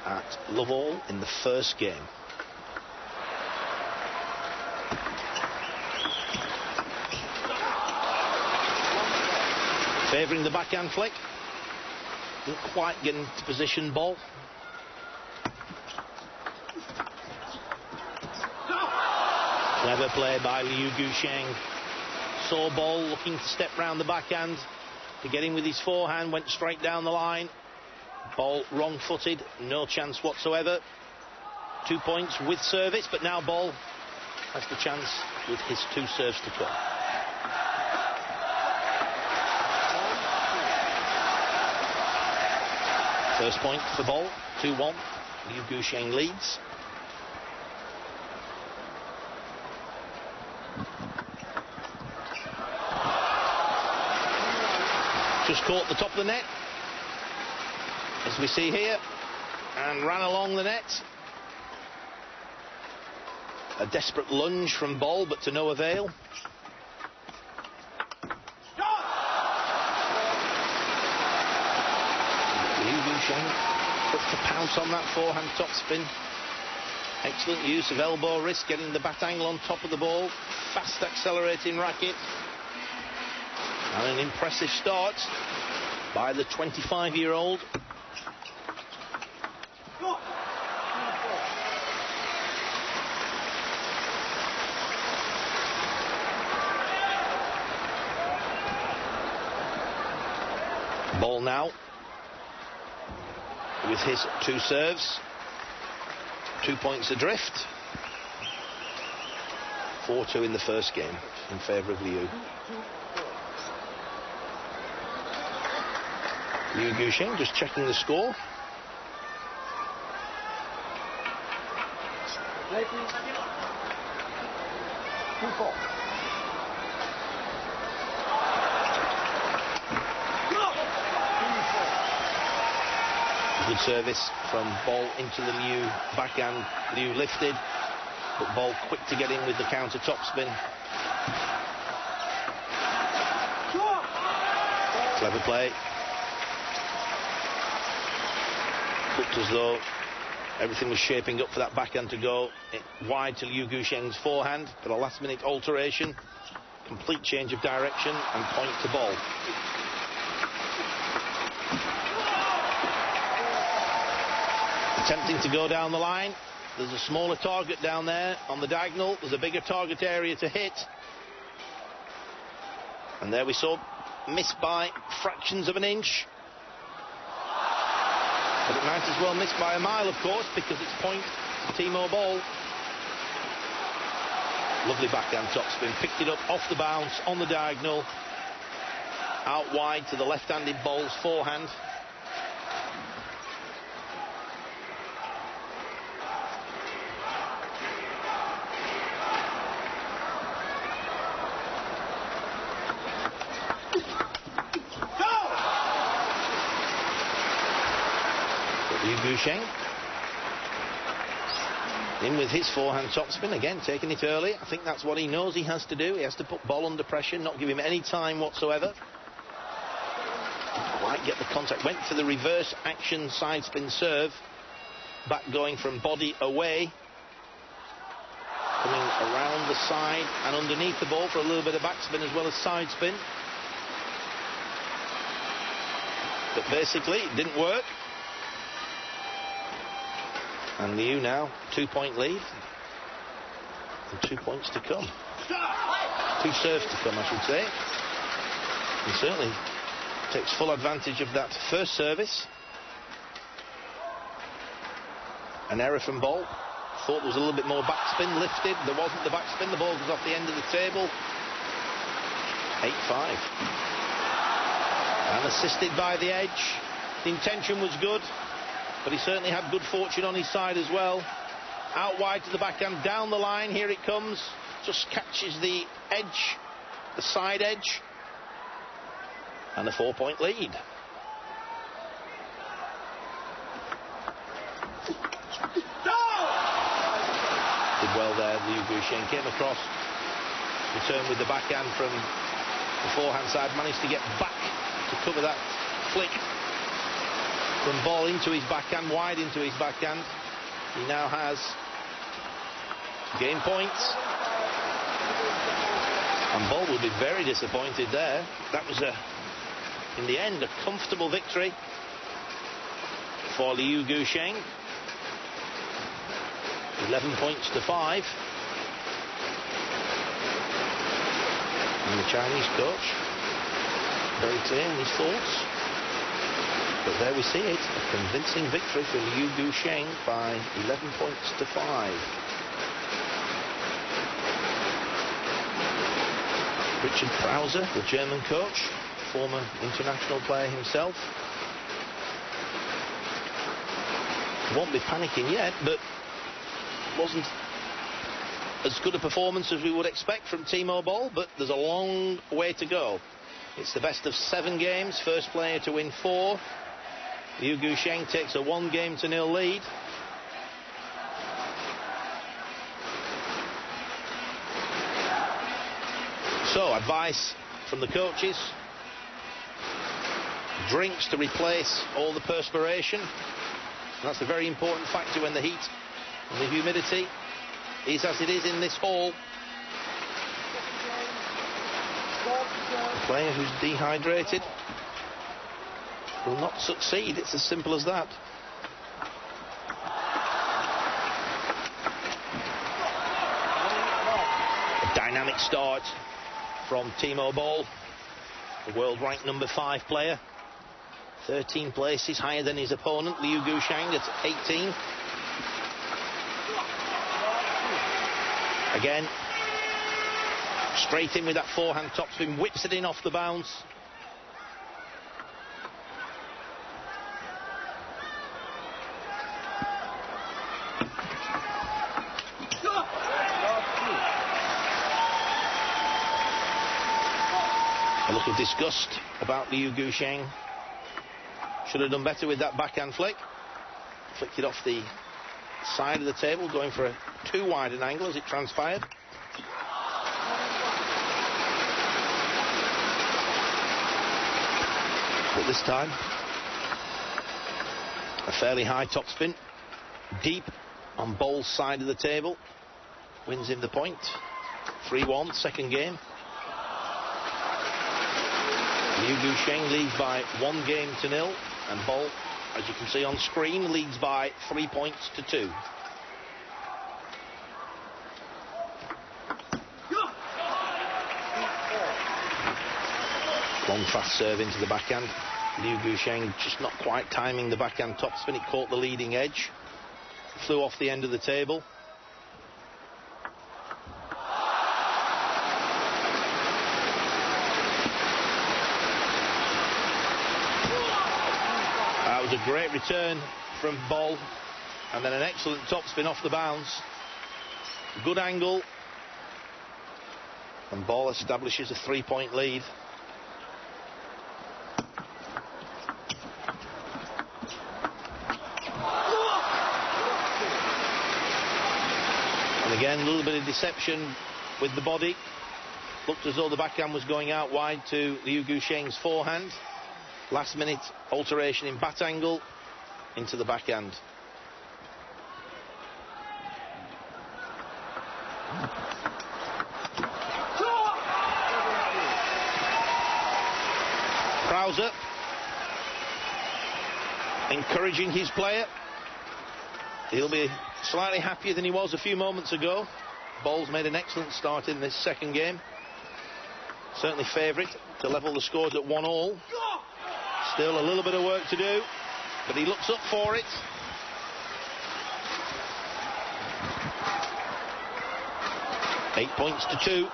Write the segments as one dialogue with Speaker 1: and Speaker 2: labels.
Speaker 1: at Lovell in the first game. Favouring the backhand flick. Didn't quite get into position, Boll. Clever play by Liu Guo Zheng. Saw Boll looking to step round the backhand to get in with his forehand, went straight down the line. Boll wrong-footed, no chance whatsoever. 2 points with service, but now Boll has the chance with his 2 serves to come. First point for Boll, 2-1. Liu Guo Zheng leads. Just caught the top of the net, as we see here, and ran along the net. A desperate lunge from Boll, but to no avail. Liu Guo Zheng quick to pounce on that forehand topspin. Excellent use of elbow wrist, getting the bat angle on top of the ball. Fast accelerating racket. And an impressive start by the 25-year-old. Boll now with his 2 serves. 2 points adrift. 4-2 in the first game in favour of Liu. Liu Guo Zheng just checking the score. Good service from Boll into the Liu backhand. Liu lifted, but Boll quick to get in with the counter topspin. Clever play. Looked as though everything was shaping up for that backhand to go wide to Liu Guo Zheng's forehand, but a last-minute alteration, complete change of direction, and point to Boll. Attempting to go down the line. There's a smaller target down there on the diagonal. There's a bigger target area to hit. And there we saw miss by fractions of an inch. But it might as well miss by a mile, of course, because it's point to Timo Boll. Lovely backhand topspin. Picked it up off the bounce, on the diagonal. Out wide to the left-handed Boll's forehand. Liu Guo Zheng in with his forehand topspin, again taking it early. I think that's what he knows he has to do. He has to put Boll under pressure, not give him any time whatsoever. Didn't quite get the contact. Went for the reverse action side spin serve. Back going from body away. Coming around the side and underneath the ball for a little bit of backspin as well as side spin. But basically it didn't work. And Liu now, 2-point lead. And 2 points to come. 2 serves to come, I should say. He certainly takes full advantage of that first service. An error from Boll. Thought there was a little bit more backspin lifted. There wasn't the backspin. The ball was off the end of the table. 8-5. And assisted by the edge. The intention was good, but he certainly had good fortune on his side as well. Out wide to the backhand, down the line, here it comes. Just catches the edge, the side edge. And a 4-point lead. Did well there, Liu Guo Zheng came across, returned with the backhand from the forehand side, managed to get back to cover that flick. from Boll into his backhand, wide into his backhand. He now has game points. And Boll will be very disappointed there. That was, in the end, a comfortable victory for Liu Guo Zheng. 11 points to 5. And the Chinese coach, very clear in his thoughts. But there we see it, a convincing victory for Liu Guo Zheng by 11 points to 5. Richard Krause, the German coach, former international player himself. Won't be panicking yet, but wasn't as good a performance as we would expect from Timo Boll, but there's a long way to go. It's the best of 7 games, first player to win 4. Liu Guo Zheng takes a 1-0 lead. So, advice from the coaches. Drinks to replace all the perspiration. And that's a very important factor when the heat and the humidity is as it is in this hall. A player who's dehydrated will not succeed. It's as simple as that. A dynamic start from Timo Boll, the world ranked number 5 player. 13 places higher than his opponent, Liu Guo Zheng, at 18. Again, straight in with that forehand topspin, whips it in off the bounce. A look of disgust about Liu Guo Zheng. Should have done better with that backhand flick. Flicked it off the side of the table, going for a too wide an angle as it transpired. But this time, a fairly high topspin, deep on Boll's side of the table, wins him the point. 3-1, second game. Liu Guo Zheng leads by 1-0, and Boll, as you can see on screen, leads by 3 points to 2. Long fast serve into the backhand. Liu Guo Zheng just not quite timing the backhand topspin. It caught the leading edge. Flew off the end of the table. That was a great return from Boll, and then an excellent topspin off the bounce. Good angle, and Boll establishes a 3-point lead. And again, a little bit of deception with the body. Looked as though the backhand was going out wide to Liu Guo Zheng's forehand. Last minute alteration in bat angle into the backhand. Krause encouraging his player. He'll be slightly happier than he was a few moments ago. Boll's made an excellent start in this second game. Certainly favourite to level the scores at 1-1. Still a little bit of work to do, but he looks up for it. Eight points to 2.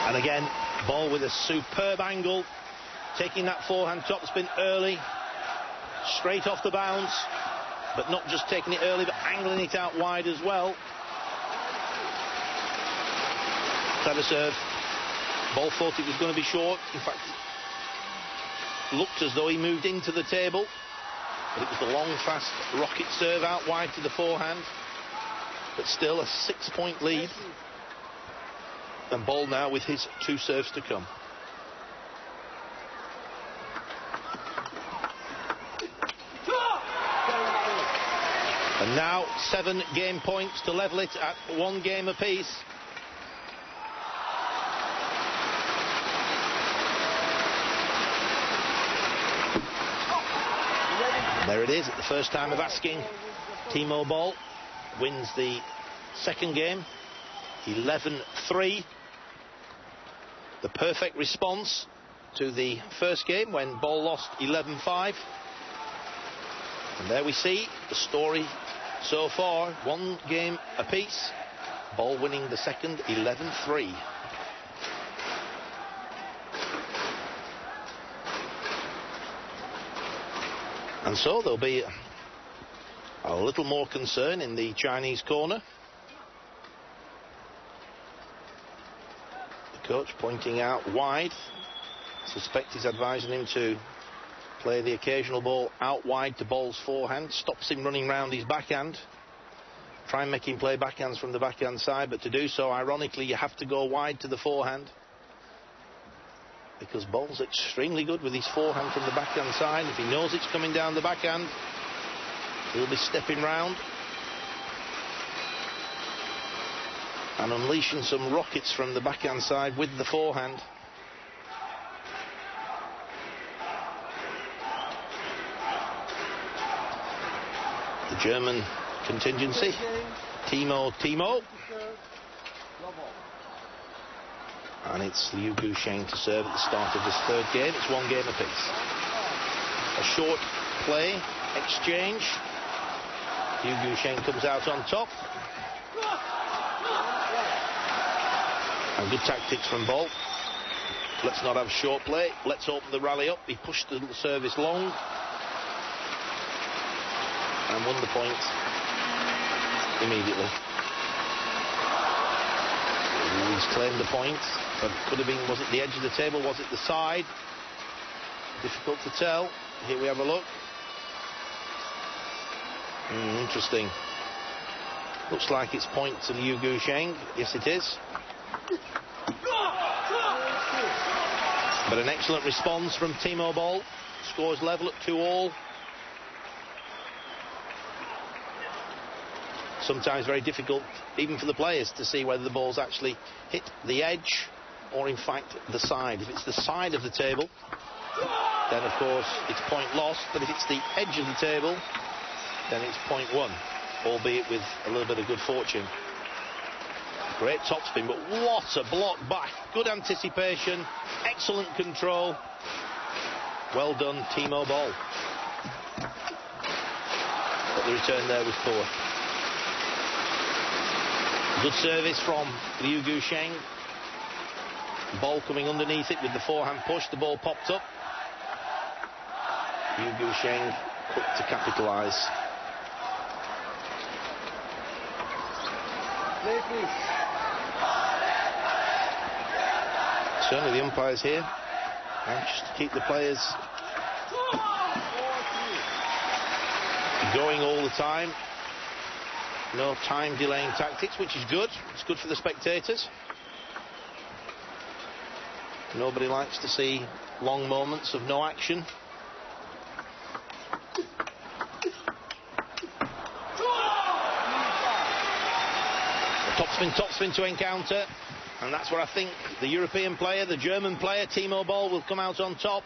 Speaker 1: And again, Boll with a superb angle, taking that forehand topspin early, straight off the bounce, but not just taking it early, but angling it out wide as well. Clever serve. Boll thought it was going to be short. In fact, looked as though he moved into the table. But it was the long, fast rocket serve out wide to the forehand. But still a 6-point lead. And Boll now with his 2 serves to come. And now 7 game points to level it at 1 game apiece. There it is, at the first time of asking. Timo Boll wins the second game, 11-3. The perfect response to the first game when Boll lost 11-5. And there we see the story so far, 1 game apiece. Boll winning the second, 11-3. And so there'll be a little more concern in the Chinese corner. The coach pointing out wide. Suspect he's advising him to play the occasional ball out wide to Boll's forehand. Stops him running round his backhand. Try and make him play backhands from the backhand side, but to do so, ironically, you have to go wide to the forehand. Because Boll's extremely good with his forehand from the backhand side. If he knows it's coming down the backhand, he'll be stepping round and unleashing some rockets from the backhand side with the forehand. The German contingency, Timo. And it's Liu Guo Zheng to serve at the start of this third game. It's 1 game apiece. A short play, exchange. Liu Guo Zheng comes out on top. And good tactics from Boll. Let's not have short play. Let's open the rally up. He pushed the service long. And won the point immediately. He's claimed the point, but it could have been, was it the edge of the table, was it the side? Difficult to tell. Here we have a look. Interesting. Looks like it's point to Liu Guo Zheng. Yes, it is. But an excellent response from Timo Boll. Scores level at 2-all. Sometimes very difficult, even for the players, to see whether the ball's actually hit the edge or, in fact, the side. If it's the side of the table, then, of course, it's point lost. But if it's the edge of the table, then it's point won, albeit with a little bit of good fortune. Great topspin, but what a block back. Good anticipation, excellent control. Well done, Timo Boll. But the return there was poor. Good service from Liu Guo Zheng. Boll coming underneath it with the forehand push. The ball popped up. Liu Guo Zheng quick to capitalise. Certainly the umpires here anxious to keep the players going all the time. No time delaying tactics, which is good. It's good for the spectators. Nobody likes to see long moments of no action. Topspin to encounter. And that's where I think the European player, the German player, Timo Boll, will come out on top.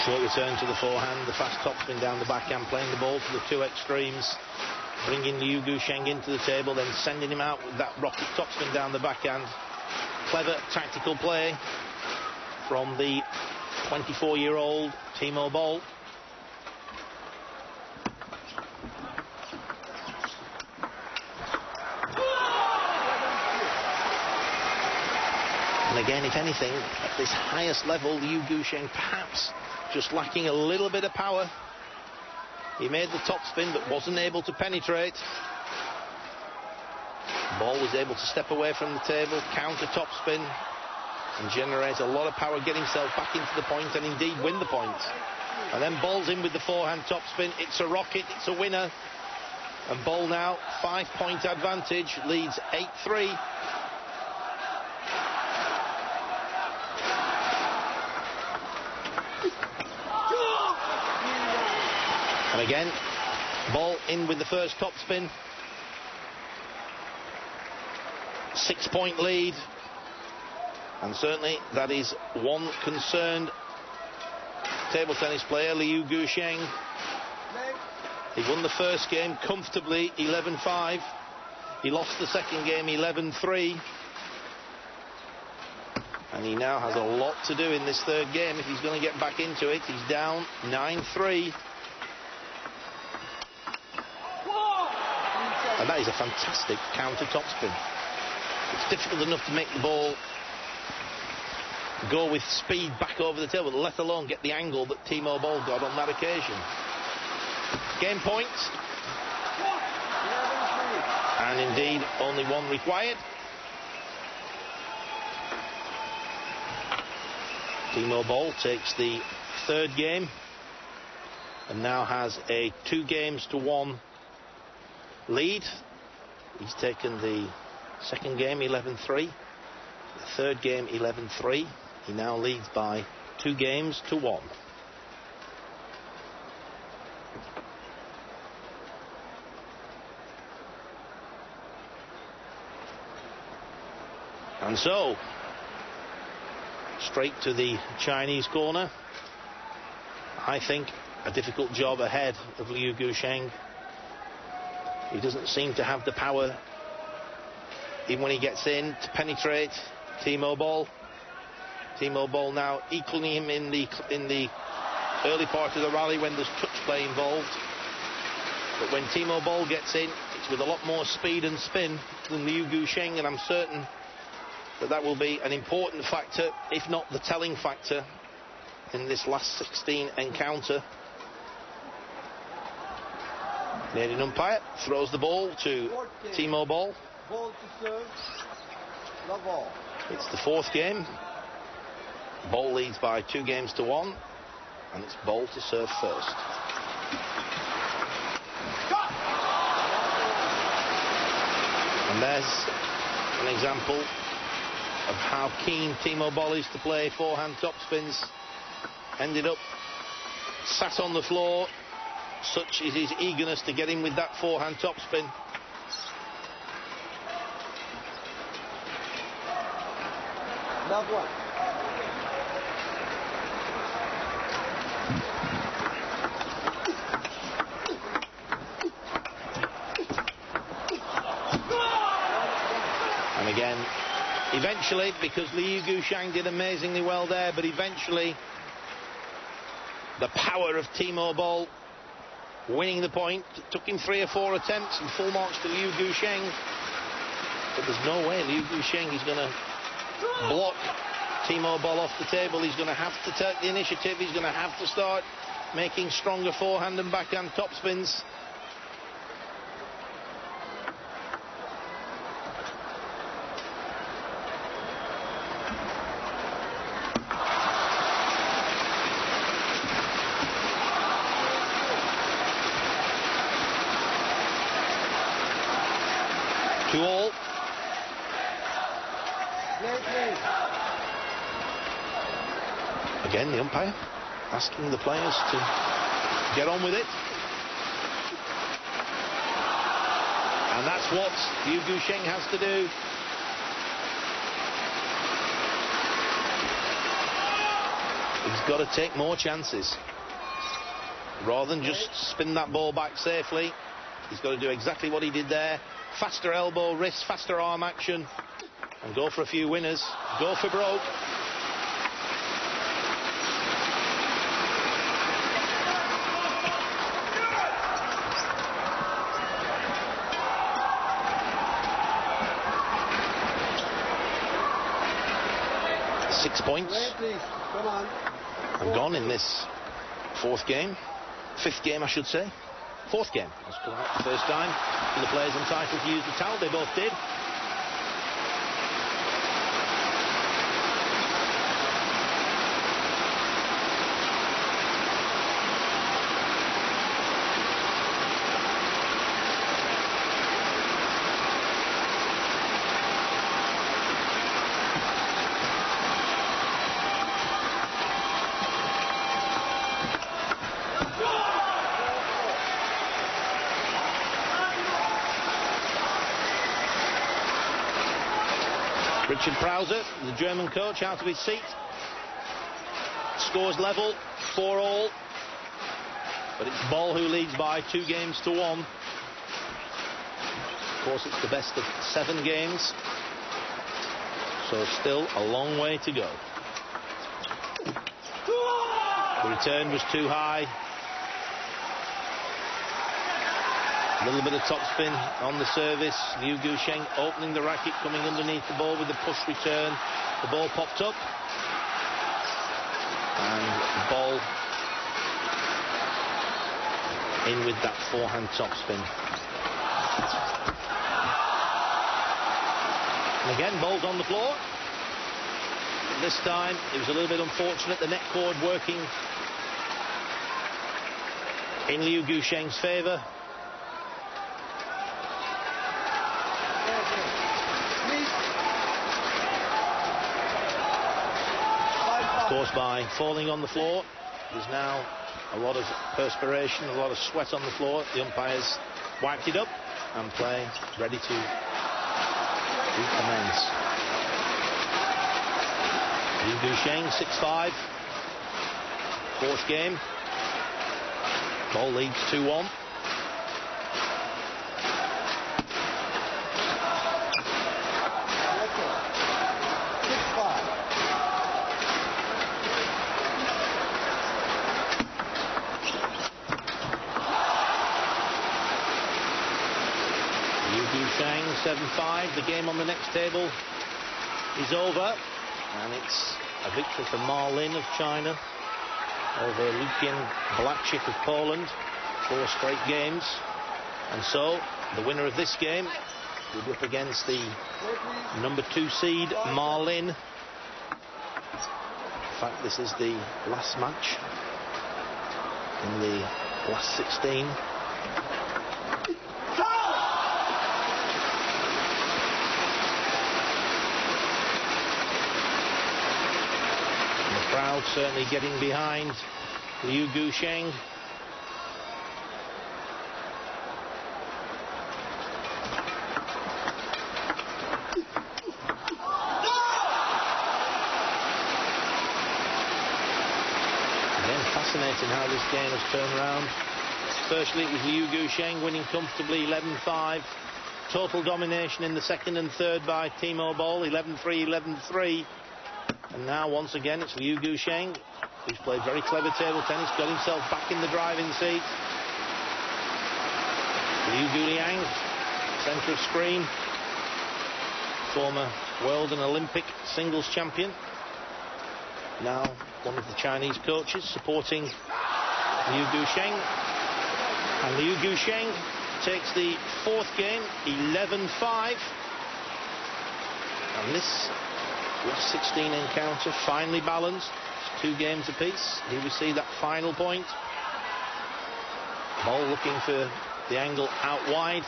Speaker 1: Short return to the forehand, the fast topspin down the backhand, playing the ball to the 2 extremes, bringing Liu Guo Zheng into the table, then sending him out with that rocket topspin down the backhand. Clever tactical play from the 24-year-old Timo Boll. And again, if anything, at this highest level, Liu Guo Zheng perhaps just lacking a little bit of power. He made the topspin but wasn't able to penetrate. Boll was able to step away from the table, counter topspin, and generate a lot of power, get himself back into the point and indeed win the point. And then Boll's in with the forehand topspin. It's a rocket, it's a winner. And Boll now, 5-point advantage, leads 8-3. And again, Boll in with the first topspin. 6-point lead. And certainly that is one concerned table tennis player, Liu Guo Zheng. He won the first game comfortably, 11-5. He lost the second game, 11-3. And he now has a lot to do in this third game if he's going to get back into it. He's down 9-3. And that is a fantastic counter topspin. It's difficult enough to make the ball go with speed back over the table, let alone get the angle that Timo Boll got on that occasion. Game point. And indeed, only one required. Timo Boll takes the third game and now has a 2-1 lead. He's taken the second game 11-3, the third game 11-3. He now leads by 2-1. And so, straight to the Chinese corner. I think a difficult job ahead of Liu Guo Zheng. He doesn't seem to have the power, even when he gets in, to penetrate Timo Boll. Timo Boll now equaling him in the early part of the rally when there's touch play involved. But when Timo Boll gets in, it's with a lot more speed and spin than Liu Guo Zheng, and I'm certain that will be an important factor, if not the telling factor, in this last 16 encounter. Canadian umpire throws the ball to Timo Boll.
Speaker 2: Ball to serve. Love all.
Speaker 1: It's the fourth game. Boll leads by 2-1, and it's Boll to serve first. And there's an example of how keen Timo Boll is to play forehand topspins. Ended up sat on the floor. Such is his eagerness to get in with that forehand topspin.
Speaker 2: Love one.
Speaker 1: And again, eventually, because Liu Guo Zheng did amazingly well there, but eventually the power of Timo Boll winning the point. It took him 3 or 4 attempts and full marks to Liu Guo Zheng. But there's no way Liu Guo Zheng is going to block Timo Boll off the table. He's going to have to take the initiative. He's going to have to start making stronger forehand and backhand topspins. To all. Again, the umpire asking the players to get on with it. And that's what Liu Guo Zheng has to do. He's got to take more chances. Rather than just spin that ball back safely, he's got to do exactly what he did there. Faster elbow, wrist, faster arm action, and go for a few winners. Go for broke. Six points have gone in this fourth game. Fifth game, I should say. Fourth game has come out the first time for the players entitled to use the towel. They both did. Richard Prauser, the German coach, out of his seat. Scores level, 4-all. But it's Boll who leads by 2-1. Of course, it's the best of 7 games. So still a long way to go. The return was too high. A little bit of topspin on the service. Liu Guo Zheng opening the racket, coming underneath the ball with the push return. The ball popped up. And Boll in with that forehand topspin. And again, Boll's on the floor. This time, it was a little bit unfortunate. The net cord working in Liu Guo Zheng's favour. Of course, by falling on the floor, there's now a lot of perspiration, a lot of sweat on the floor. The umpires wiped it up and play ready to recommence. Liu Guo Zheng, 6-5. Fourth game. Boll leads 2-1. Liu Guo Zheng, 7-5. The game on the next table is over, and it's a victory for Ma Lin of China over Lukian Blachik of Poland. 4 straight games, and so the winner of this game will be up against the number 2 seed Ma Lin. In fact, this is the last match in the last 16. Crowd certainly getting behind Liu Guo Zheng. Again, fascinating how this game has turned around. Firstly, it was Liu Guo Zheng winning comfortably, 11-5. Total domination in the second and third by Timo Boll, 11-3, 11-3. And now, once again, it's Liu Guo Zheng, who's played very clever table tennis, got himself back in the driving seat. Liu Guoliang, centre of screen, former world and Olympic singles champion. Now, one of the Chinese coaches supporting Liu Guo Zheng. And Liu Guo Zheng takes the fourth game, 11-5. And this last 16 encounter finally balanced. It's 2 games apiece. Here we see that final point. Boll looking for the angle out wide.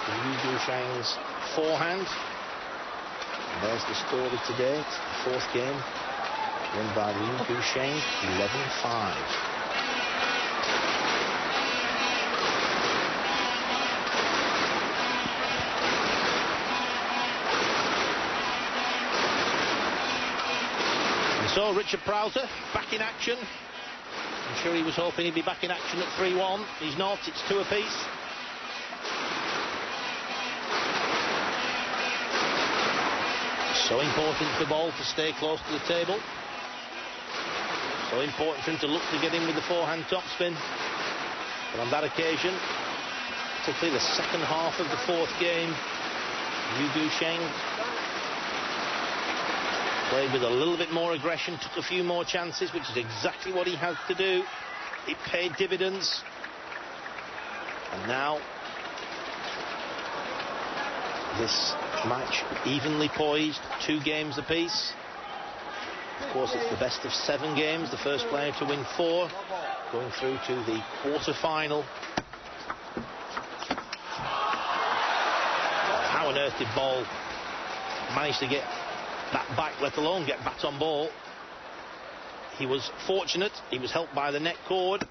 Speaker 1: Liu Guo Zheng's forehand. And there's the story today. It's the fourth game, won by Liu Guo Zheng, 11-5. So Richard Prauser back in action. I'm sure he was hoping he'd be back in action at 3-1. He's not, it's 2 apiece. So important for Boll to stay close to the table. So important for him to look to get in with the forehand topspin. But on that occasion, particularly the second half of the fourth game, Liu Guo Zheng played with a little bit more aggression, took a few more chances, which is exactly what he had to do. It paid dividends. And now this match evenly poised, 2 games apiece. Of course, it's the best of 7 games. The first player to win 4 going through to the quarter-final. How on earth did Boll manage to get that back, let alone get baton ball? He was fortunate. He was helped by the net cord.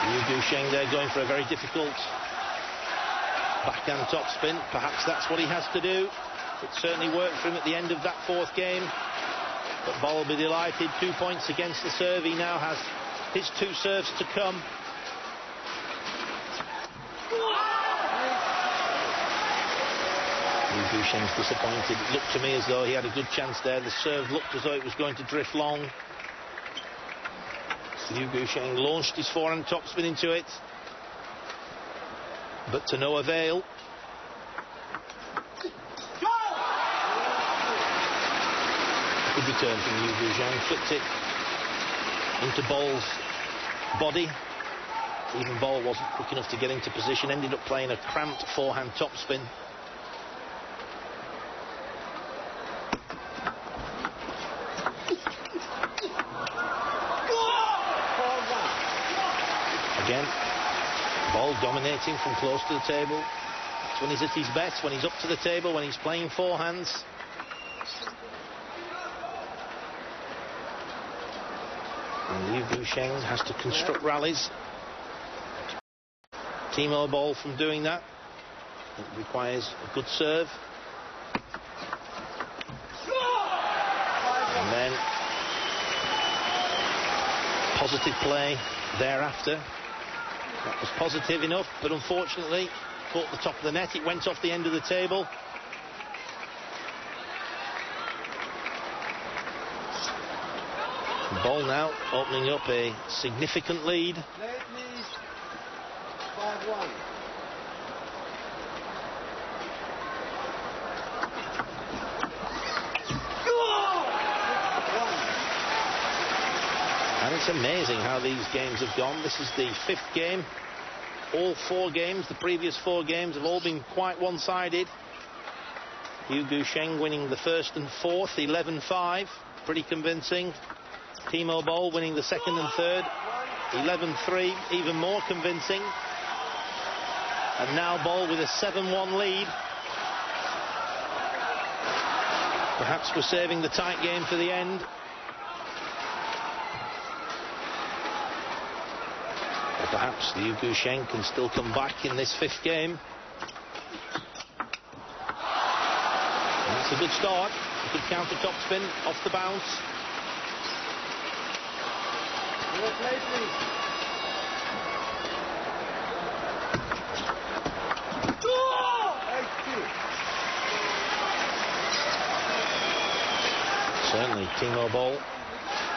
Speaker 1: Liu Guo Zheng there going for a very difficult backhand topspin. Perhaps that's what he has to do. It certainly worked for him at the end of that 4th game. But Boll will be delighted. 2 points against the serve. He now has his 2 serves to come. Liu Guo Zheng's disappointed. It looked to me as though he had a good chance there. The serve looked as though it was going to drift long. Liu Guo Zheng launched his forehand topspin into it, but to no avail. Good return from Liu Guo Zheng, flipped it into Boll's body. Even Boll wasn't quick enough to get into position, ended up playing a cramped forehand topspin. Again, Boll dominating from close to the table. It's when he's at his best, when he's up to the table, when he's playing forehands. And Liu Guo Zheng has to construct rallies. Timo Boll from doing that. It requires a good serve. And then positive play thereafter. That was positive enough, but unfortunately caught the top of the net. It went off the end of the table. Boll now opening up a significant lead.
Speaker 2: Play, please. 5-1.
Speaker 1: And it's amazing how these games have gone. This is the 5th game. All 4 games, the previous 4 games, have all been quite one-sided. Liu Guo Zheng winning the 1st and 4th, 11-5. Pretty convincing. Timo Boll winning the 2nd and 3rd, 11-3. Even more convincing. And now Boll with a 7-1 lead. Perhaps we're saving the tight game for the end. Perhaps Liu Guo Zheng can still come back in this 5th game. And that's a good start. A good counter topspin off the bounce.
Speaker 2: Play, please.
Speaker 1: Certainly Timo Boll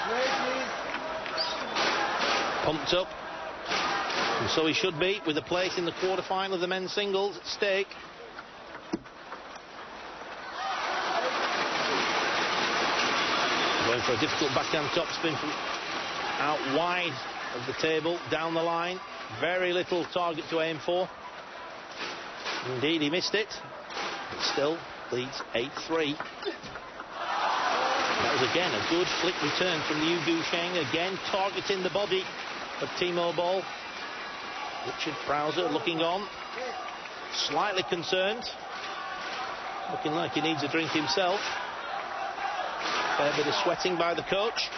Speaker 2: Play, please.
Speaker 1: pumped up. And so he should be, with a place in the quarter-final of the men's singles at stake. Going for a difficult backhand topspin from out wide of the table, down the line. Very little target to aim for. Indeed, he missed it. But still leads 8-3. That was again a good flick return from Liu Guo Zheng. Again, targeting the body of Timo Boll. Richard Prowser looking on, slightly concerned, looking like he needs a drink himself. Fair bit of sweating by the coach.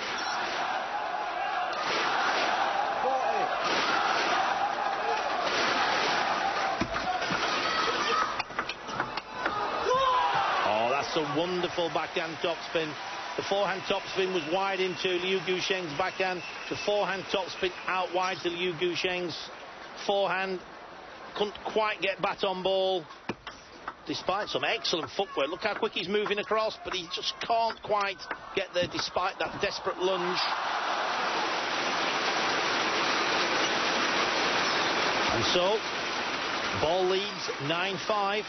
Speaker 1: Oh, that's a wonderful backhand topspin. The forehand topspin was wide into Liu Guo Zheng's backhand. The forehand topspin out wide to Liu Guo Zheng's forehand. Couldn't quite get baton ball despite some excellent footwork. Look how quick he's moving across, but he just can't quite get there despite that desperate lunge. And so Boll leads 9-5.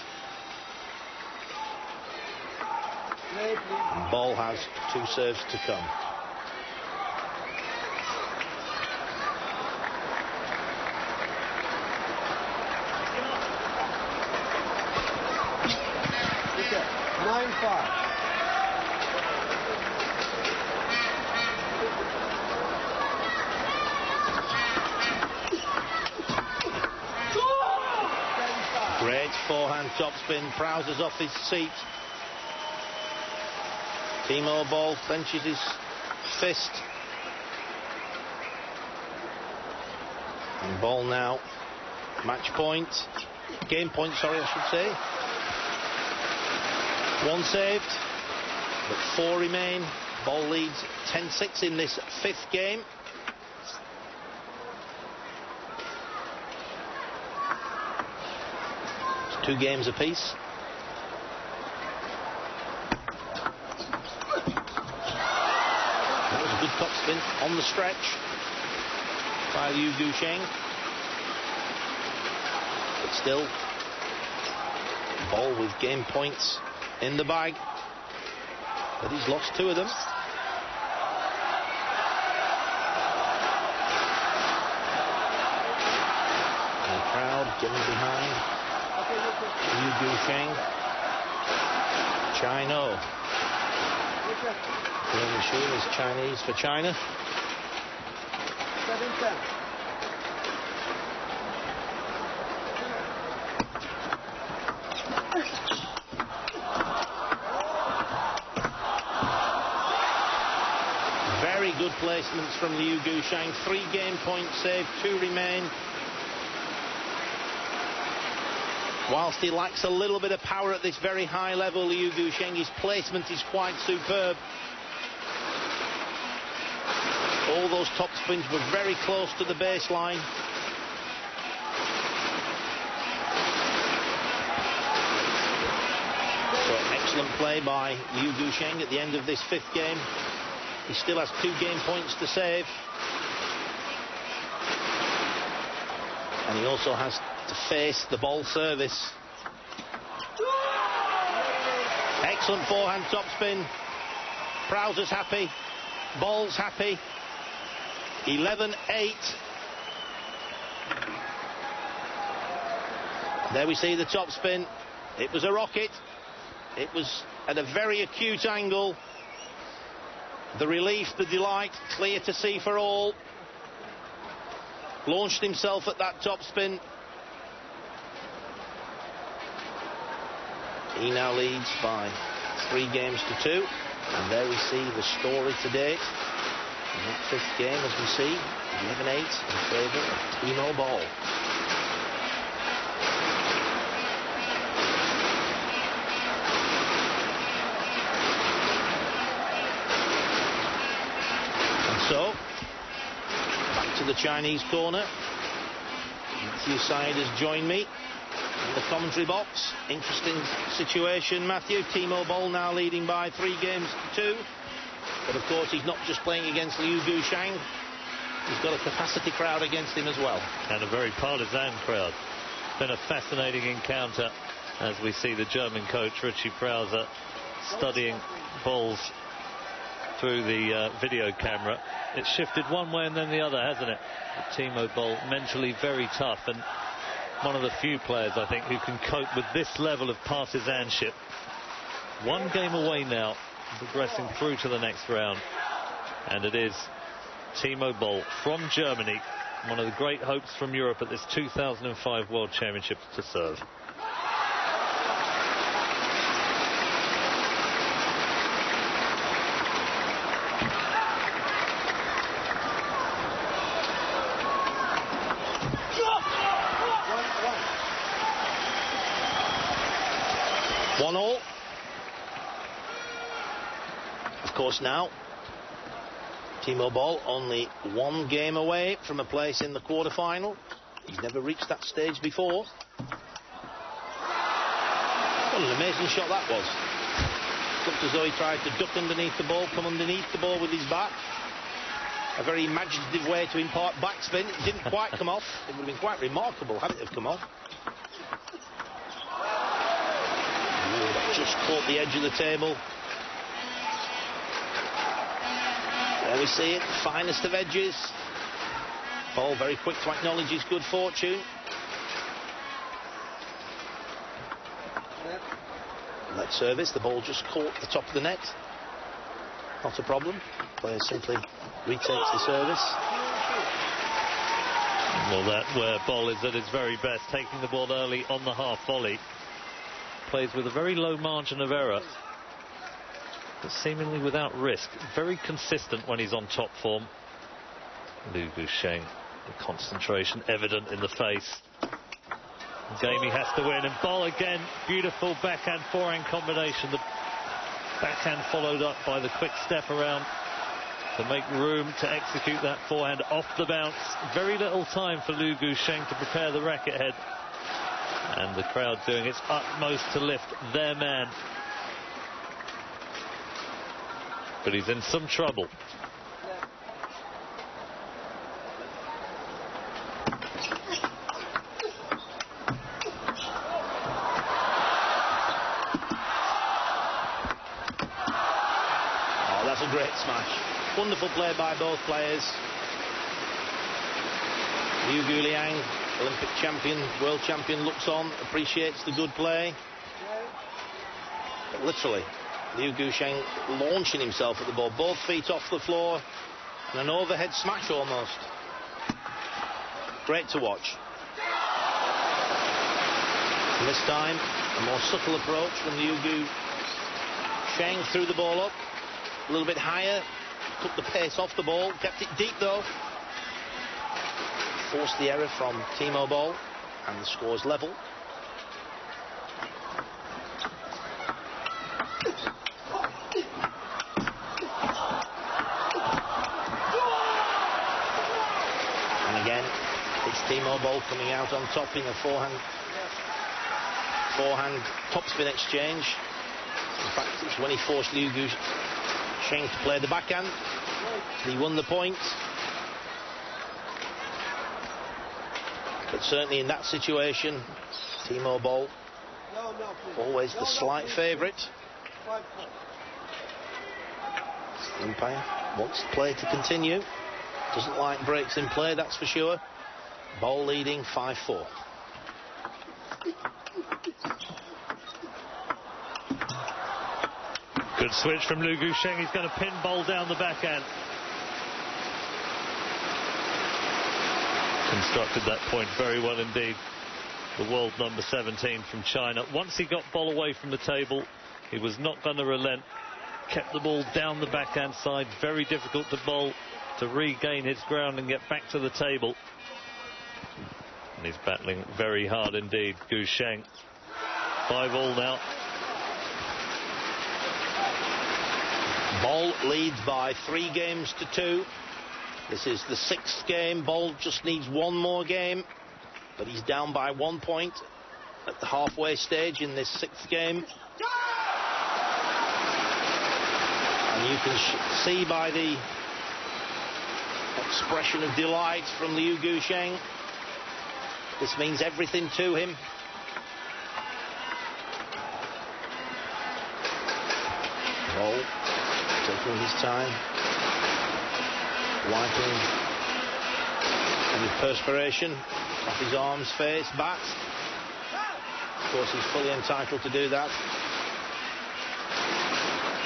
Speaker 1: Boll has 2 serves to come.
Speaker 2: 7-5.
Speaker 1: Great forehand topspin, Prowser's off his seat. Timo Boll clenches his fist. And Boll now, match point, game point, sorry, I should say. 1 saved, but 4 remain. Boll leads 10-6 in this 5th game. It's 2 games apiece. That was a good topspin on the stretch by Liu Guo Zheng. But still, Boll with game points in the bag, but he's lost 2 of them. And the crowd getting behind Liu Guo Zheng. Chino. The machine is Chinese for China.
Speaker 2: 7-10.
Speaker 1: Very good placements from Liu Guo Zheng. 3 game points saved, 2 remain. Whilst he lacks a little bit of power at this very high level, Liu Guo Zheng, his placement is quite superb. All those top spins were very close to the baseline. So excellent play by Liu Guo Zheng at the end of this 5th game. He still has 2 game points to save. And he also has to face the Boll service. Excellent forehand topspin. Prowser's happy. Boll's happy. 11-8. There we see the topspin. It was a rocket. It was at a very acute angle. The relief, the delight, clear to see for all. Launched himself at that topspin. He now leads by 3 games to 2. And there we see the story to date. In that 5th game, as we see, 11-8 in favour of Timo Boll. So, back to the Chinese corner. Matthew Syed has joined me in the commentary box. Interesting situation, Matthew. Timo Boll now leading by 3 games to 2. But of course, he's not just playing against Liu Guo Zheng. He's got a capacity crowd against him as well.
Speaker 3: And a very partisan crowd. Been a fascinating encounter as we see the German coach, Richie Prowser, studying Boll's through the video camera. It's shifted one way and then the other, hasn't it? But Timo Boll, mentally very tough, and one of the few players, I think, who can cope with this level of partisanship. 1 game away now, progressing through to the next round. And it is Timo Boll from Germany, one of the great hopes from Europe at this 2005 World Championships, to serve.
Speaker 1: Of course, now Timo Boll only 1 game away from a place in the quarter-final. He's never reached that stage before. What an amazing shot that was. Looked as though he tried to duck underneath the ball, come underneath the ball with his back. A very imaginative way to impart backspin. It didn't quite come off. It would have been quite remarkable had it have come off. Ooh, that just caught the edge of the table. There we see it, finest of edges. Boll very quick to acknowledge his good fortune. That service, the ball just caught the top of the net. Not a problem. Player simply retakes the service.
Speaker 3: Well, that's where Boll is at his very best, taking the ball early on the half volley. Plays with a very low margin of error, but seemingly without risk. Very consistent when he's on top form. Liu Guo Zheng, the concentration evident in the face. Game he has to win, and Boll again, beautiful backhand forehand combination. The backhand followed up by the quick step around to make room to execute that forehand off the bounce. Very little time for Liu Guo Zheng to prepare the racket head, and the crowd doing its utmost to lift their man. But he's in some trouble.
Speaker 1: That's a great smash. Wonderful play by both players. Liu Guo Zheng, Olympic champion, world champion, looks on, appreciates the good play. But literally, Liu Guo Zheng launching himself at the ball, both feet off the floor, and an overhead smash almost. Great to watch. And this time, a more subtle approach from Liu Guo Zheng. Threw the ball up a little bit higher, took the pace off the ball, kept it deep though. Forced the error from Timo Boll, and the score's level. And again, it's Timo Boll coming out on top in a forehand topspin exchange. In fact, it was when he forced Liu Guo Zheng to play the backhand. He won the point. But certainly in that situation, Timo Boll, always the slight favourite. The umpire wants the play to continue. Doesn't like breaks in play, that's for sure. Boll leading 5-4.
Speaker 3: Good switch from Liu Guo Zheng. He's going to pin Boll down the backhand. Constructed that point very well indeed. The world number 17 from China. Once he got Boll away from the table, he was not going to relent. Kept the ball down the backhand side. Very difficult to Boll to regain his ground and get back to the table. And he's battling very hard indeed, Guo Zheng. 5-all now.
Speaker 1: Boll leads by 3 games to 2. This is the 6th game. Boll just needs one more game, but he's down by 1 point at the halfway stage in this 6th game. And you can see by the expression of delight from Liu Guo Zheng, this means everything to him. Boll taking his time, wiping any perspiration off his arms, face, bat. Of course, he's fully entitled to do that.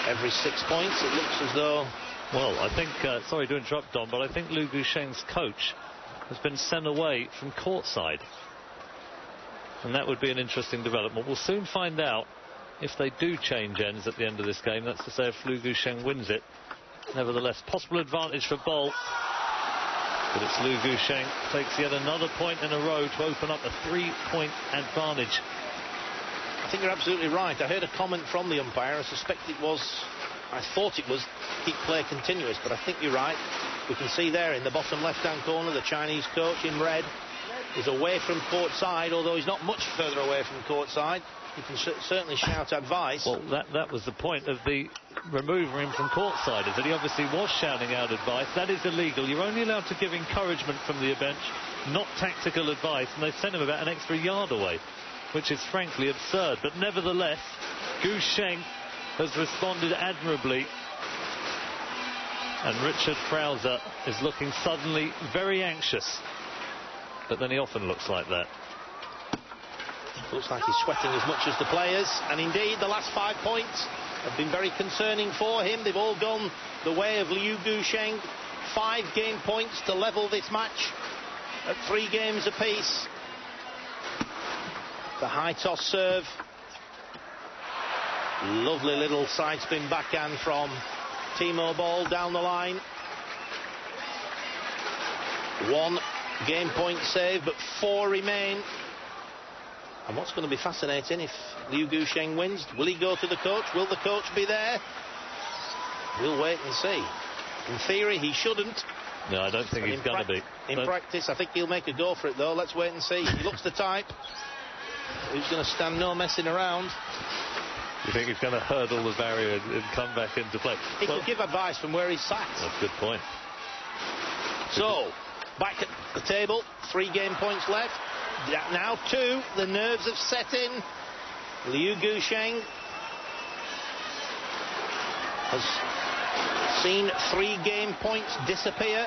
Speaker 1: Every 6 points, it looks as though...
Speaker 3: Well, I think, sorry to interrupt, Don, but I think Liu Guo Zheng's coach has been sent away from courtside. And that would be an interesting development. We'll soon find out if they do change ends at the end of this game. That's to say, if Liu Guo Zheng wins it. Nevertheless, possible advantage for Boll. But it's Liu Guo Zheng takes yet another point in a row to open up a 3-point advantage.
Speaker 1: I think you're absolutely right. I heard a comment from the umpire. I thought it was keep play continuous, but I think you're right. We can see there in the bottom left-hand corner, the Chinese coach in red is away from courtside, although he's not much further away from courtside. You can certainly shout advice.
Speaker 3: Well, that was the point of the removing him from courtside, is that he obviously was shouting out advice. That is illegal. You're only allowed to give encouragement from the bench, not tactical advice, and they've sent him about an extra yard away, which is frankly absurd. But nevertheless, Guo Zheng has responded admirably, and Richard Krause is looking suddenly very anxious, but then he often looks like that.
Speaker 1: Looks like he's sweating as much as the players, and indeed the last 5 points have been very concerning for him. They've all gone the way of Liu Guo Zheng. 5 game points to level this match at 3 games apiece. The high toss serve. Lovely little side spin backhand from Timo Boll down the line. 1 game point save, but 4 remain. And what's going to be fascinating, if Liu Guo Zheng wins, will he go to the coach? Will the coach be there? We'll wait and see. In theory, he shouldn't.
Speaker 3: No, I don't think he's going to be.
Speaker 1: In practice, I think he'll make a go for it, though. Let's wait and see. He looks the type who's going to stand no messing around.
Speaker 3: You think he's going to hurdle the barrier and come back into play?
Speaker 1: He could give advice from where he's sat.
Speaker 3: That's a good point.
Speaker 1: So, back at the table, 3 game points left. Now 2. The nerves have set in. Liu Guo Zheng has seen 3 game points disappear.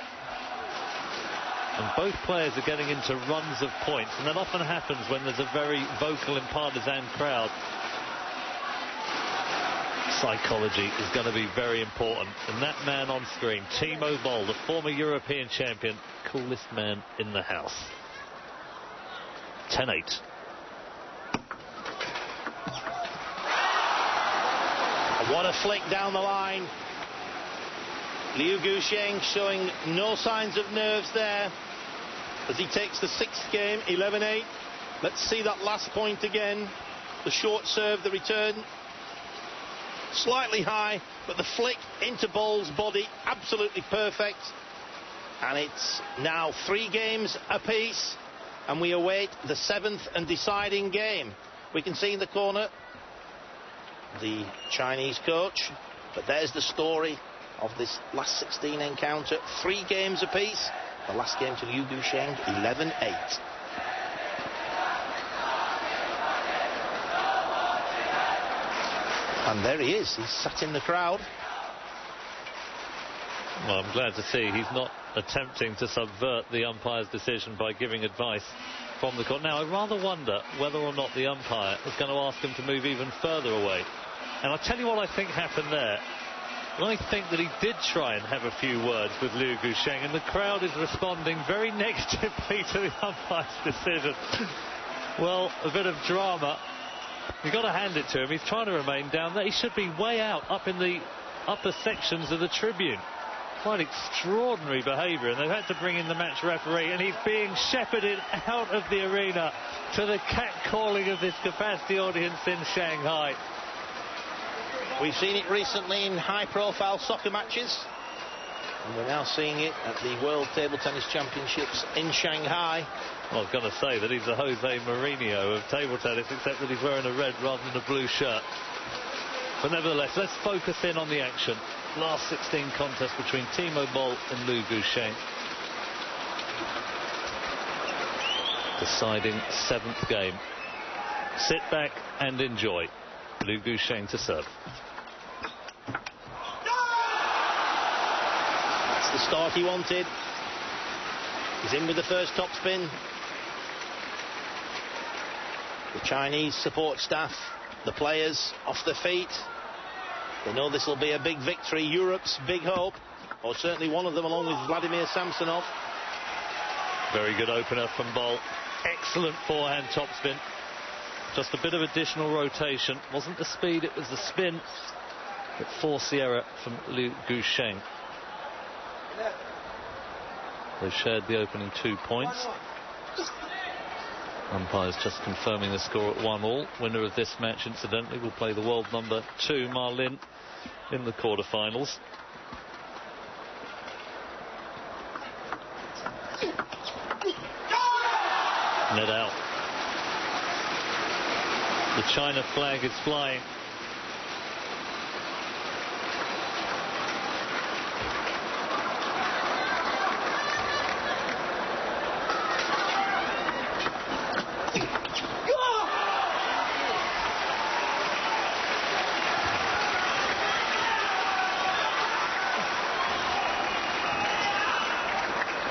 Speaker 3: And both players are getting into runs of points, and that often happens when there's a very vocal and partisan crowd. Psychology is going to be very important, and that man on screen, Timo Boll, the former European champion, coolest man in the house. 10-8.
Speaker 1: What a flick down the line. Liu Guo Zheng showing no signs of nerves there as he takes the 6th game, 11-8. Let's see that last point again. The short serve, the return, slightly high, but the flick into Boll's body, absolutely perfect. And it's now 3 games apiece, and we await the 7th and deciding game. We can see in the corner the Chinese coach, but there's the story of this last 16 encounter. 3 games apiece. The last game to Liu Guo Zheng, 11-8. And there he is. He's sat in the crowd.
Speaker 3: Well, I'm glad to see he's not attempting to subvert the umpire's decision by giving advice from the court. Now, I rather wonder whether or not the umpire is going to ask him to move even further away. And I'll tell you what I think happened there. I think that he did try and have a few words with Liu Guo Zheng, and the crowd is responding very negatively to the umpire's decision. Well, a bit of drama. You've got to hand it to him. He's trying to remain down there. He should be way out, up in the upper sections of the tribune. Quite extraordinary behaviour, and they've had to bring in the match referee, and he's being shepherded out of the arena to the catcalling of this capacity audience in Shanghai.
Speaker 1: We've seen it recently in high-profile soccer matches, and we're now seeing it at the World Table Tennis Championships in Shanghai.
Speaker 3: Well, I was going to say that he's the Jose Mourinho of table tennis, except that he's wearing a red rather than a blue shirt. But nevertheless, let's focus in on the action. Last 16 contest between Timo Boll and Liu Guo Zheng. Deciding 7th game. Sit back and enjoy. Liu Guo Zheng to serve.
Speaker 1: That's the start he wanted. He's in with the first topspin. The Chinese support staff, the players off their feet. They know this will be a big victory, Europe's big hope, or certainly one of them, along with Vladimir Samsonov.
Speaker 3: Very good opener from Boll. Excellent forehand topspin. Just a bit of additional rotation. Wasn't the speed, it was the spin that forced the error from Liu Guo Zheng. They shared the opening 2 points. Umpires just confirming the score at 1-1. Winner of this match, incidentally, will play the world number 2, Ma Lin, in the quarterfinals. Net out. The China flag is flying.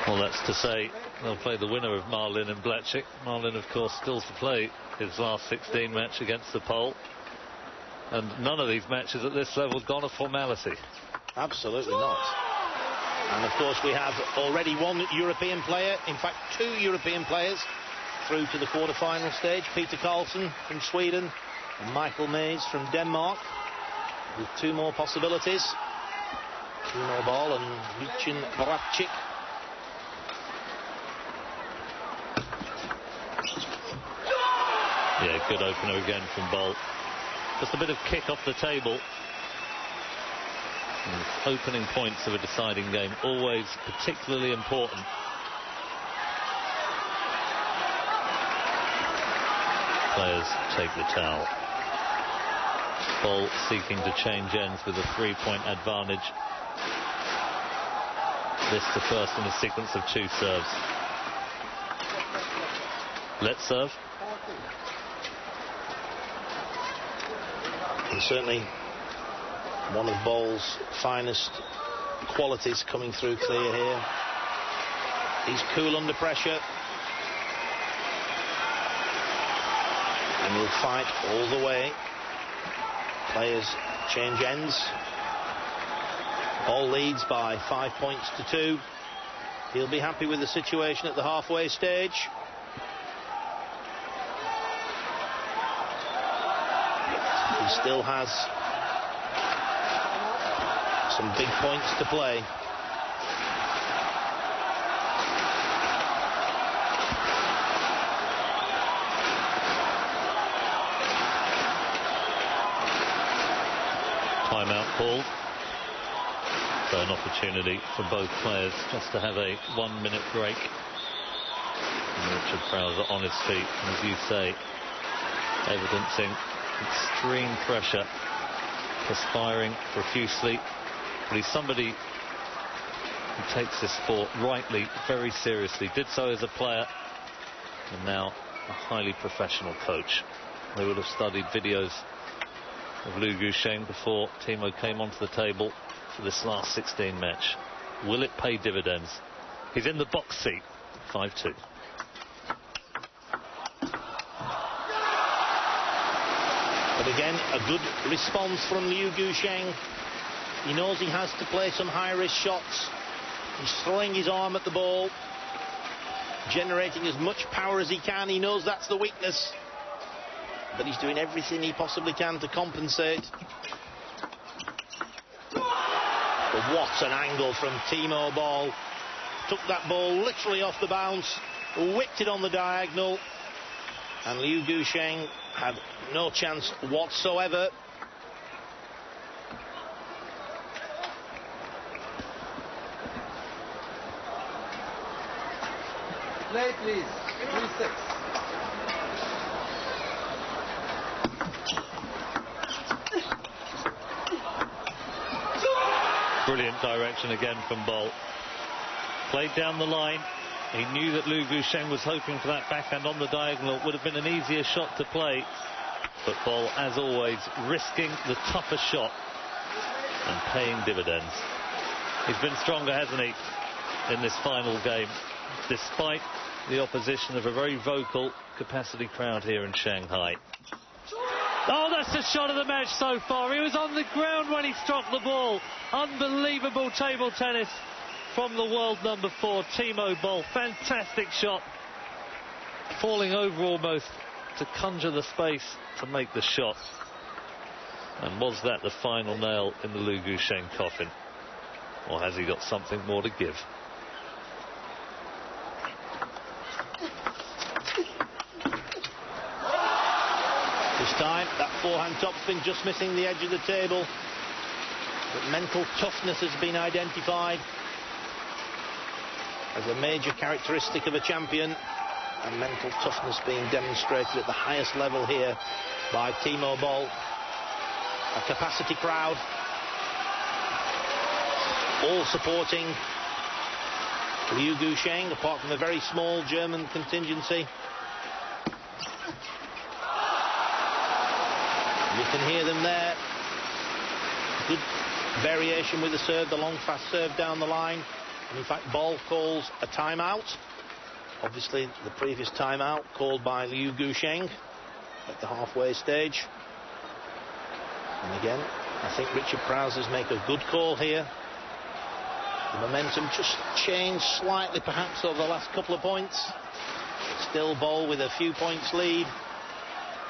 Speaker 3: Well, that's to say they'll play the winner of Marlin and Blatchik. Marlin, of course, still to play his last 16 match against the Pole. And none of these matches at this level have gone a formality.
Speaker 1: Absolutely not. And of course we have already one European player, in fact 2 European players, through to the quarter-final stage. Peter Carlson from Sweden and Michael Mays from Denmark, with 2 more possibilities. Timo Boll and Lucien Bratchik.
Speaker 3: Yeah, good opener again from Boll. Just a bit of kick off the table. And opening points of a deciding game, always particularly important. Players take the towel. Boll seeking to change ends with a 3-point advantage. This the first in a sequence of 2 serves. Let's serve.
Speaker 1: And certainly one of Boll's finest qualities coming through clear here. He's cool under pressure. And he'll fight all the way. Players change ends. Boll leads by 5 points to 2. He'll be happy with the situation at the halfway stage. He still has some big points to play.
Speaker 3: Timeout called. So an opportunity for both players just to have a 1-minute break. And Richard Prowser on his feet, and as you say, evidencing extreme pressure, perspiring profusely. But he's somebody who takes this sport rightly, very seriously. Did so as a player, and now a highly professional coach. They would have studied videos of Liu Guo Zheng before Timo came onto the table for this last 16 match. Will it pay dividends? He's in the box seat. 5-2.
Speaker 1: But again, a good response from Liu Guo Zheng. He knows he has to play some high-risk shots. He's throwing his arm at the ball, generating as much power as he can. He knows that's the weakness, but he's doing everything he possibly can to compensate. But what an angle from Timo Boll. Took that ball literally off the bounce, whipped it on the diagonal, and Liu Guo Zheng had no chance whatsoever.
Speaker 2: Play, please. 3-6.
Speaker 3: Brilliant direction again from Boll. Played down the line. He knew that Liu Guo Zheng was hoping for that backhand on the diagonal. It would have been an easier shot to play. But Boll, as always, risking the tougher shot and paying dividends. He's been stronger, hasn't he, in this final game, despite the opposition of a very vocal capacity crowd here in Shanghai. Oh, that's the shot of the match so far. He was on the ground when he struck the ball. Unbelievable table tennis from the world number 4, Timo Boll. Fantastic shot. Falling over almost to conjure the space to make the shot. And was that the final nail in the Liu Guo Zheng coffin? Or has he got something more to give?
Speaker 1: This time, that forehand topspin just missing the edge of the table. But mental toughness has been identified as a major characteristic of a champion, and mental toughness being demonstrated at the highest level here by Timo Boll. A capacity crowd, all supporting Liu Guo Zheng, apart from a very small German contingency. You can hear them there. Good variation with the serve, the long fast serve down the line. And in fact, Boll calls a timeout. Obviously, the previous timeout called by Liu Guo Zheng at the halfway stage. And again, I think Richard Prowsers make a good call here. The momentum just changed slightly, perhaps, over the last couple of points. Still Boll with a few points lead.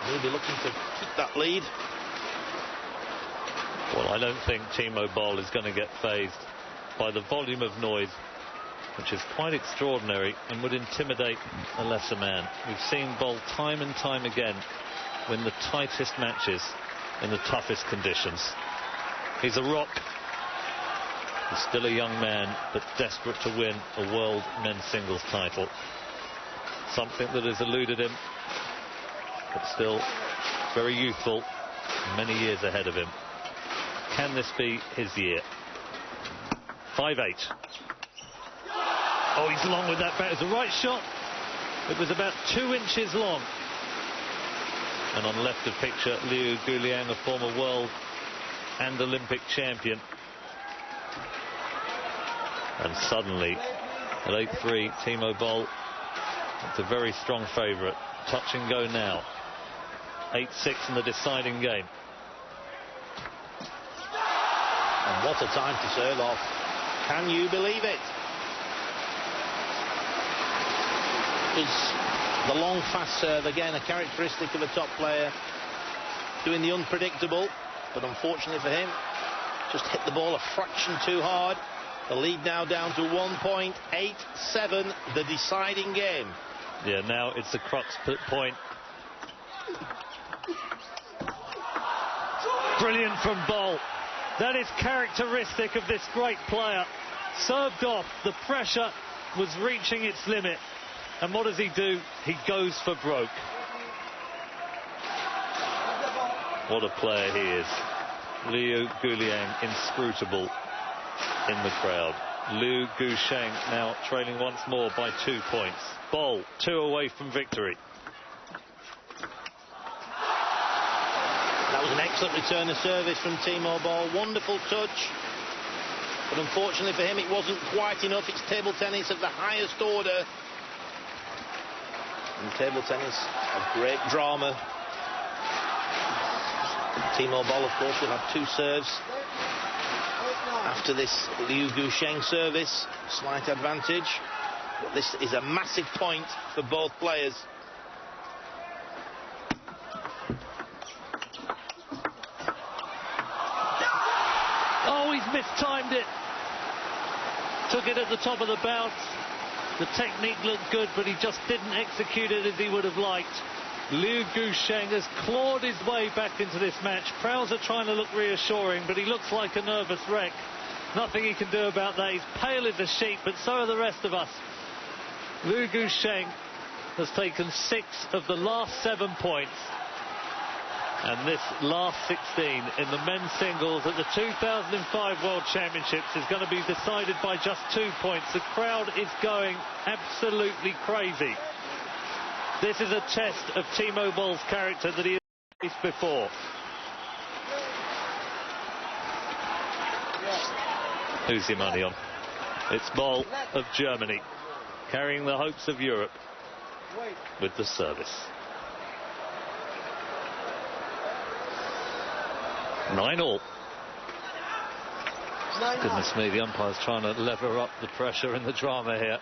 Speaker 1: He'll be looking to keep that lead.
Speaker 3: Well, I don't think Timo Boll is going to get fazed by the volume of noise, which is quite extraordinary and would intimidate a lesser man. We've seen Boll time and time again win the tightest matches in the toughest conditions. He's a rock. He's still a young man, but desperate to win a world men's singles title. Something that has eluded him, but still very youthful, many years ahead of him. Can this be his year? 5-8. Oh, he's long with that bat. It was the right shot. It was about 2 inches long. And on left of picture, Liu Guo Zheng, a former world and Olympic champion. And suddenly, at 8-3, Timo Boll, it's a very strong favourite. Touch and go now. 8-6 in the deciding game.
Speaker 1: And what a time to serve off. Can you believe it? It's the long, fast serve, again, a characteristic of a top player. Doing the unpredictable, but unfortunately for him, just hit the ball a fraction too hard. The lead now down to 1 point, 8-7, the deciding game.
Speaker 3: Yeah, now it's the crux point. Brilliant from Boll. That is characteristic of this great player. Served off, the pressure was reaching its limit. And what does he do? He goes for broke. What a player he is. Liu Guo Zheng, inscrutable in the crowd. Liu Guo Zheng now trailing once more by 2 points. Boll 2 away from victory.
Speaker 1: That was an excellent return of service from Timo Boll. Wonderful touch. But unfortunately for him, it wasn't quite enough. It's table tennis of the highest order. And table tennis of great drama. Timo Boll, of course, will have 2 serves after this Liu Guo Zheng service. Slight advantage. But this is a massive point for both players.
Speaker 3: Oh, he's mistimed it. Took it at the top of the bounce. The technique looked good, but he just didn't execute it as he would have liked. Liu Guo Zheng has clawed his way back into this match. Prowser trying to look reassuring, but he looks like a nervous wreck. Nothing he can do about that. He's pale as a sheet, but so are the rest of us. Liu Guo Zheng has taken 6 of the last 7 points. And this last 16 in the men's singles at the 2005 World Championships is going to be decided by just 2 points. The crowd is going absolutely crazy. This is a test of Timo Boll's character that he has faced before. Who's your money on? It's Boll of Germany, carrying the hopes of Europe with the service. 9-all. Goodness me, the umpire's trying to lever up the pressure and the drama here.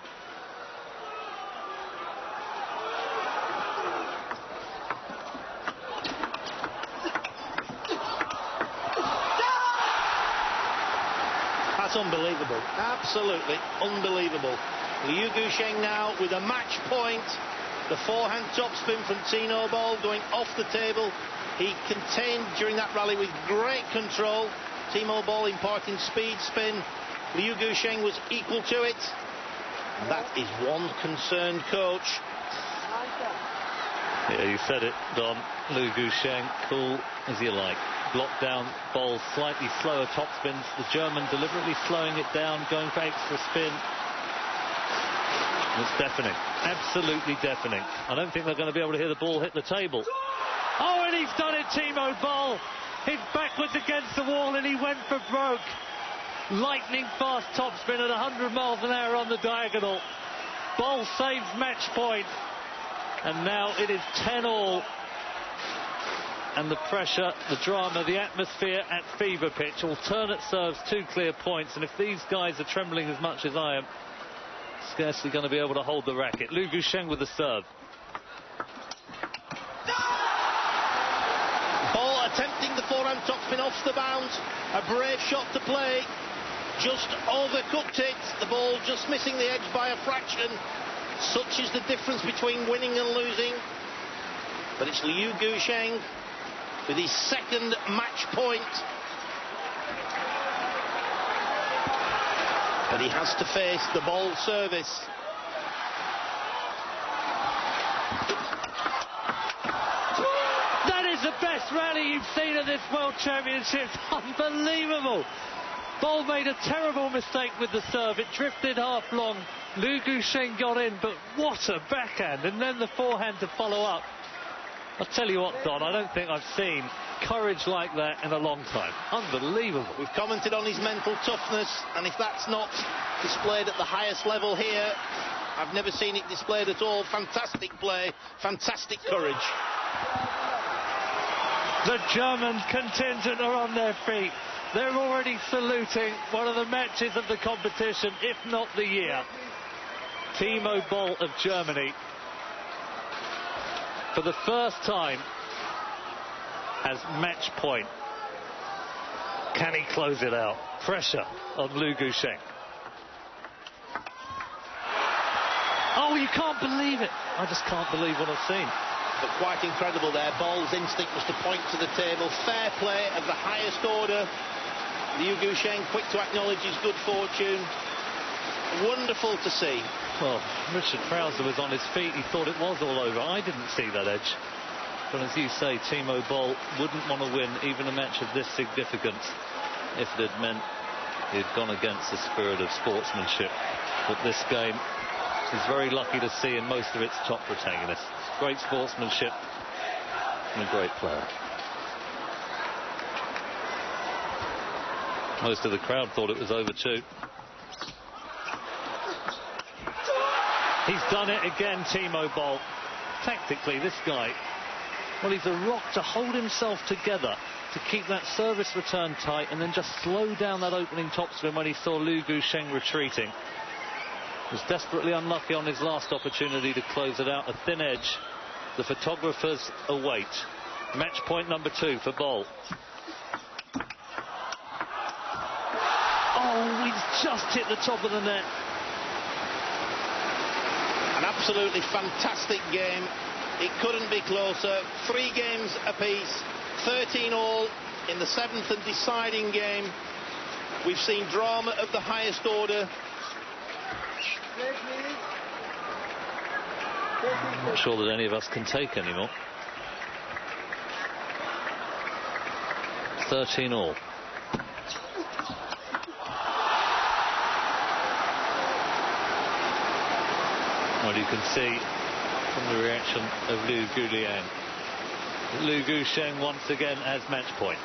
Speaker 1: That's unbelievable. Absolutely unbelievable. Liu Guo Zheng now with a match point. The forehand topspin from Timo Boll going off the table. He contained during that rally with great control. Timo Boll imparting speed spin. Liu Guo Zheng was equal to it. And that is one concerned coach.
Speaker 3: Yeah, you said it, Don. Liu Guo Zheng, cool as you like. Blocked down Boll's slightly slower topspins. The German deliberately slowing it down, going for extra spin. It's deafening. Absolutely deafening. I don't think they're going to be able to hear the ball hit the table. Oh, and he's done it, Timo Boll. He's backwards against the wall and he went for broke. lightning fast topspin at 100 miles an hour on the diagonal. Boll saves match point, and now it is 10-all. And the pressure, the drama, the atmosphere at fever pitch. Alternate serves, 2 clear points, and if these guys are trembling as much as I am, scarcely going to be able to hold the racket. Liu Guo Zheng with the serve.
Speaker 1: Boll attempting the forehand topspin off the bounce. A brave shot to play. Just overcooked it. The ball just missing the edge by a fraction. Such is the difference between winning and losing. But it's Liu Guo Zheng with his second match point. But he has to face the Boll service.
Speaker 3: That is the best rally you've seen at this World Championships. Unbelievable. Boll made a terrible mistake with the serve. It drifted half long. Liu Guo Zheng got in, but what a backhand. And then the forehand to follow up. I'll tell you what, Don, I don't think I've seen courage like that in a long time. Unbelievable.
Speaker 1: We've commented on his mental toughness, and if that's not displayed at the highest level here, I've never seen it displayed at all. Fantastic play, fantastic courage.
Speaker 3: The German contingent are on their feet. They're already saluting one of the matches of the competition, if not the year. Timo Boll of Germany, for the first time, has match point. Can he close it out? Pressure on Liu Guo Zheng. Oh, you can't believe it. I just can't believe what I've seen.
Speaker 1: But quite incredible there. Boll's instinct was to point to the table. Fair play of the highest order. Liu Guo Zheng quick to acknowledge his good fortune. Wonderful to see.
Speaker 3: Well, Richard Krauser was on his feet. He thought it was all over. I didn't see that edge. But as you say, Timo Boll wouldn't want to win even a match of this significance if it had meant he had gone against the spirit of sportsmanship. But this game is very lucky to see in most of its top protagonists. Great sportsmanship and a great player. Most of the crowd thought it was over too. He's done it again, Timo Boll. Tactically, this guy, well, he's a rock to hold himself together, to keep that service return tight and then just slow down that opening topspin when he saw Liu Guo Zheng retreating. He was desperately unlucky on his last opportunity to close it out. A thin edge. The photographers await. Match point number 2 for Boll. Oh, he's just hit the top of the net.
Speaker 1: An absolutely fantastic game. It couldn't be closer. 3 games apiece. 13-all in the 7th and deciding game. We've seen drama of the highest order.
Speaker 3: I'm not sure that any of us can take anymore. 13-all. Well, you can see from the reaction of Liu Guo Zheng, Liu Guo Zheng once again has match point.